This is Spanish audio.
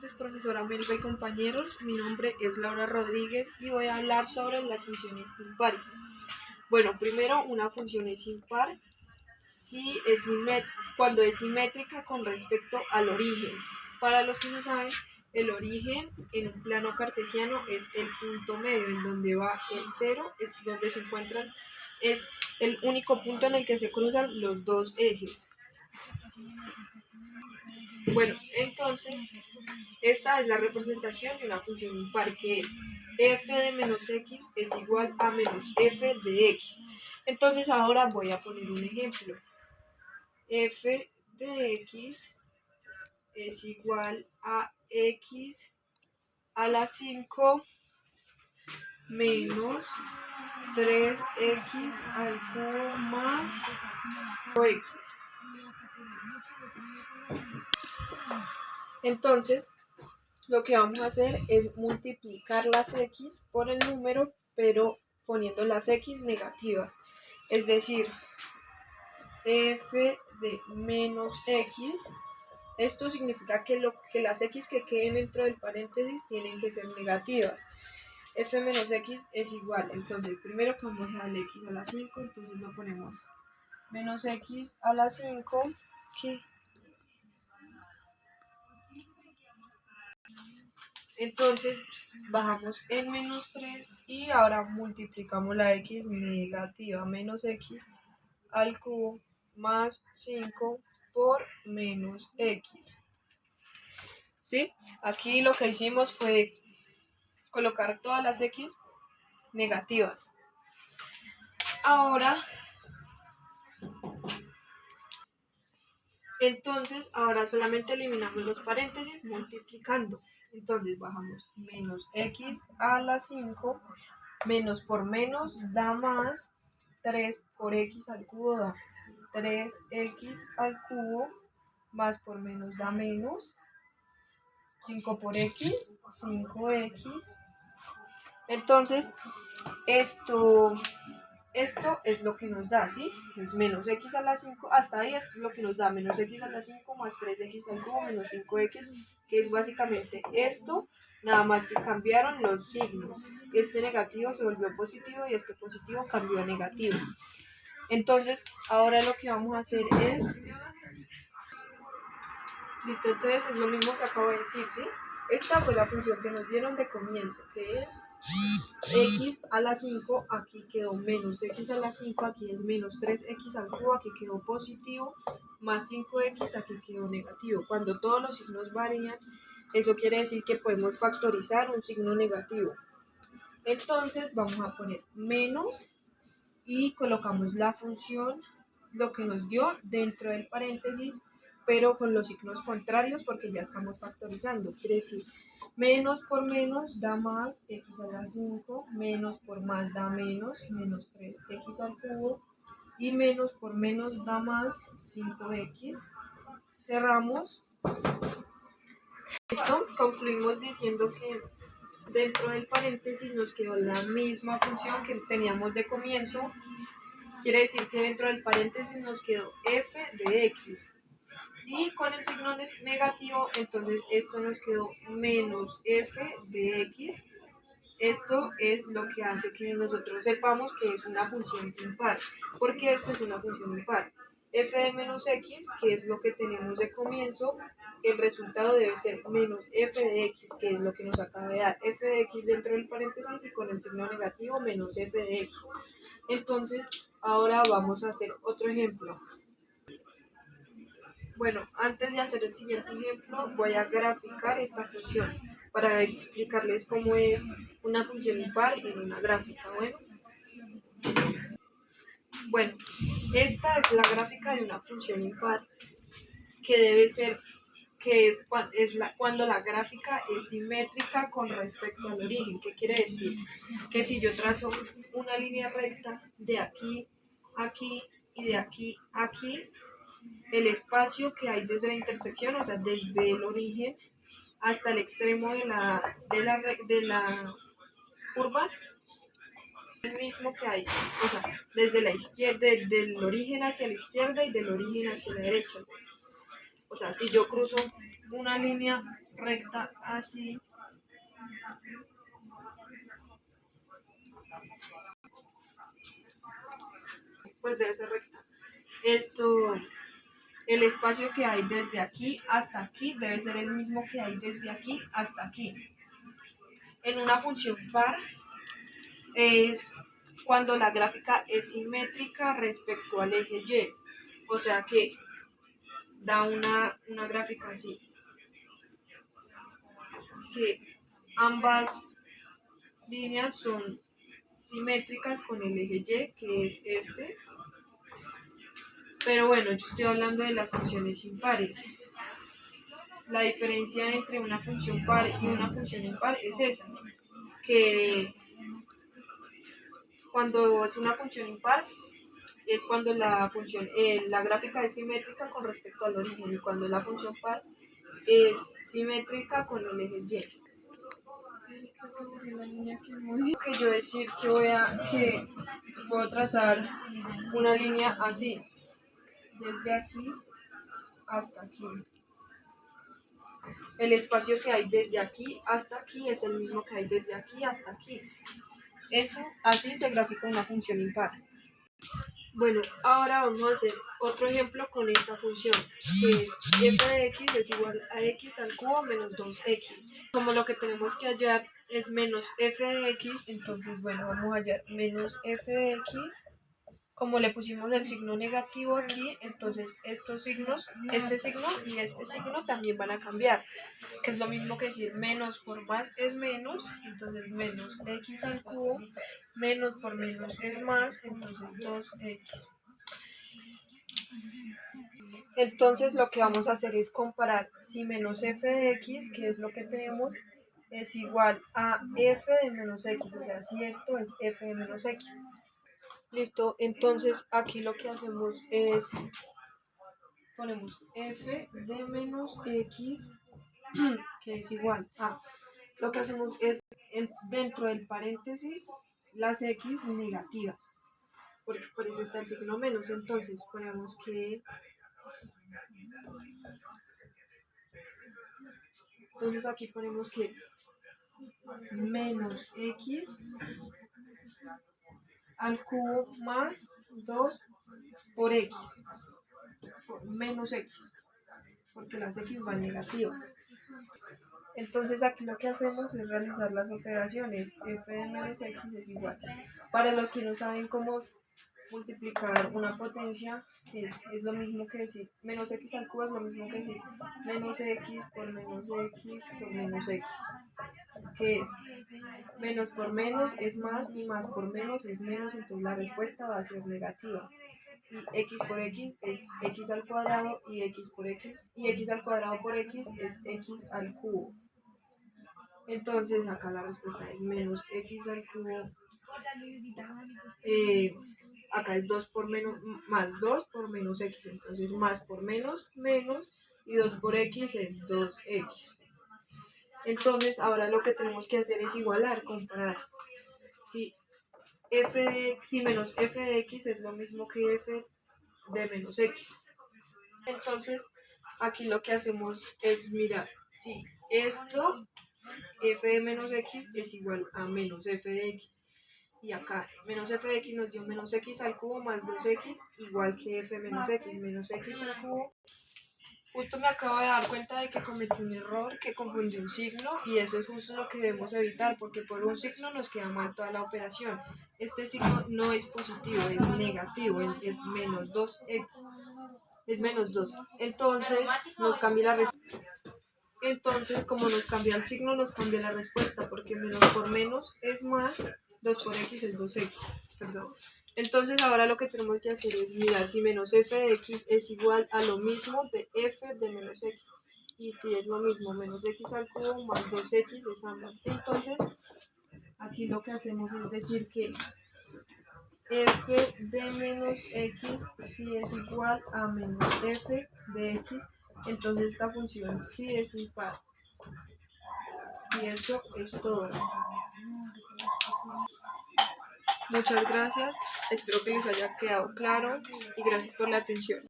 noches, profesora Melba y compañeros. Mi nombre es Laura Rodríguez y voy a hablar sobre las funciones impares. Bueno, primero, una función es impar si es cuando es simétrica con respecto al origen. Para los que no saben, el origen en un plano cartesiano es el punto medio, en donde va el cero, es donde se encuentran, es el único punto en el que se cruzan los dos ejes. Bueno, entonces, esta es la representación de una función impar, que es f de menos x es igual a menos f de x. Entonces ahora voy a poner un ejemplo. F de x es igual a x a la 5 menos 3x al cubo más x. Entonces, lo que vamos a hacer es multiplicar las x por el número, pero poniendo las x negativas. Es decir, f de menos x, esto significa que las x que queden dentro del paréntesis tienen que ser negativas. F menos x es igual, entonces primero que vamos a darle x a la 5, entonces lo ponemos menos x a la 5, que entonces bajamos en menos 3 y ahora multiplicamos la x negativa, menos x al cubo más 5 por menos x. ¿Sí? Aquí lo que hicimos fue colocar todas las x negativas. Ahora solamente eliminamos los paréntesis multiplicando. Entonces bajamos menos x a la 5, menos por menos da más, 3 por x al cubo da 3x al cubo, más por menos da menos, 5 por x, 5x. Entonces esto es lo que nos da, ¿sí? Es menos x a la 5, hasta ahí esto es lo que nos da, menos x a la 5 más 3x al cubo menos 5x, que es básicamente esto, nada más que cambiaron los signos. Este negativo se volvió positivo y este positivo cambió a negativo. Entonces, ahora lo que vamos a hacer es... Listo, entonces es lo mismo que acabo de decir, ¿sí? Esta fue la función que nos dieron de comienzo, que es x a la 5, aquí quedó menos x a la 5, aquí es menos 3x al cubo, aquí quedó positivo, más 5x, aquí quedó negativo. Cuando todos los signos varían, eso quiere decir que podemos factorizar un signo negativo. Entonces vamos a poner menos y colocamos la función, lo que nos dio dentro del paréntesis, pero con los signos contrarios porque ya estamos factorizando. Quiere decir, menos por menos da más x a la 5, menos por más da menos 3x al cubo, y menos por menos da más 5x. Cerramos. Listo, concluimos diciendo que dentro del paréntesis nos quedó la misma función que teníamos de comienzo. Quiere decir que dentro del paréntesis nos quedó f de x. Y con el signo negativo, entonces esto nos quedó menos f de x. Esto es lo que hace que nosotros sepamos que es una función impar. ¿Por qué esto es una función impar? F de menos x, que es lo que tenemos de comienzo, el resultado debe ser menos f de x, que es lo que nos acaba de dar. F de x dentro del paréntesis y con el signo negativo menos f de x. Entonces, ahora vamos a hacer otro ejemplo. Bueno, antes de hacer el siguiente ejemplo, voy a graficar esta función para explicarles cómo es una función impar en una gráfica. Bueno, esta es la gráfica de una función impar que debe ser, cuando la gráfica es simétrica con respecto al origen. ¿Qué quiere decir? Que si yo trazo una línea recta de aquí, aquí y de aquí, aquí, el espacio que hay desde la intersección, o sea, desde el origen hasta el extremo de la curva, el mismo que hay, o sea, desde la izquierda, del origen hacia la izquierda y del origen hacia la derecha. O sea, si yo cruzo una línea recta así, pues debe ser recta. El espacio que hay desde aquí hasta aquí debe ser el mismo que hay desde aquí hasta aquí. En una función par es cuando la gráfica es simétrica respecto al eje Y, o sea que da una gráfica así, que ambas líneas son simétricas con el eje Y, que es este. Pero bueno, yo estoy hablando de las funciones impares. La diferencia entre una función par y una función impar es esa, que cuando es una función impar es cuando la gráfica es simétrica con respecto al origen, y cuando la función par es simétrica con el eje Y. Que yo decir que puedo trazar una línea así, desde aquí hasta aquí. El espacio que hay desde aquí hasta aquí es el mismo que hay desde aquí hasta aquí. Eso así se grafica una función impar. Bueno, ahora vamos a hacer otro ejemplo con esta función, que es f de x es igual a x al cubo menos 2x. Como lo que tenemos que hallar es menos f de x, entonces bueno, vamos a hallar menos f de x. Como le pusimos el signo negativo aquí, entonces estos signos, este signo y este signo también van a cambiar, que es lo mismo que decir menos por más es menos, entonces menos x al cubo, menos por menos es más, entonces 2x. Entonces lo que vamos a hacer es comparar si menos f de x, que es lo que tenemos, es igual a f de menos x, o sea, si esto es f de menos x. Listo, entonces aquí lo que hacemos es, ponemos f de menos x, que es igual a, lo que hacemos es, dentro del paréntesis, las x negativas, porque por eso está el signo menos, entonces ponemos que, entonces aquí ponemos que menos x al cubo más 2 por x, por menos x, porque las x van negativas. Entonces aquí lo que hacemos es realizar las operaciones. F de menos x es igual. Para los que no saben cómo multiplicar una potencia, es lo mismo que decir menos x al cubo, es lo mismo que decir menos x por menos x por menos x. Que es menos por menos es más y más por menos es menos, entonces la respuesta va a ser negativa. Y x por x es x al cuadrado y x por x, y x al cuadrado por x es x al cubo. Entonces acá la respuesta es menos x al cubo, acá es 2 por menos, más 2 por menos x, entonces más por menos, menos, y 2 por x es 2x. Entonces ahora lo que tenemos que hacer es igualar, comparar. Si menos f de x es lo mismo que f de menos x. Entonces aquí lo que hacemos es mirar si esto f de menos x es igual a menos f de x. Y acá menos f de x nos dio menos x al cubo más 2x igual que f menos x al cubo. Justo me acabo de dar cuenta de que cometí un error, que confundí un signo, y eso es justo lo que debemos evitar, porque por un signo nos queda mal toda la operación. Este signo no es positivo, es negativo, es menos 2x, es menos 2. Entonces nos cambia la respuesta. Entonces, como nos cambia el signo, nos cambia la respuesta, porque menos por menos es más, 2 por x es 2x, perdón. Entonces ahora lo que tenemos que hacer es mirar si menos f de x es igual a lo mismo de f de menos x. Y si es lo mismo, menos x al cubo más 2x es ambas. Entonces, aquí lo que hacemos es decir que f de menos x sí es igual a menos f de x. Entonces esta función sí es impar. Y eso es todo. Muchas gracias, espero que les haya quedado claro y gracias por la atención.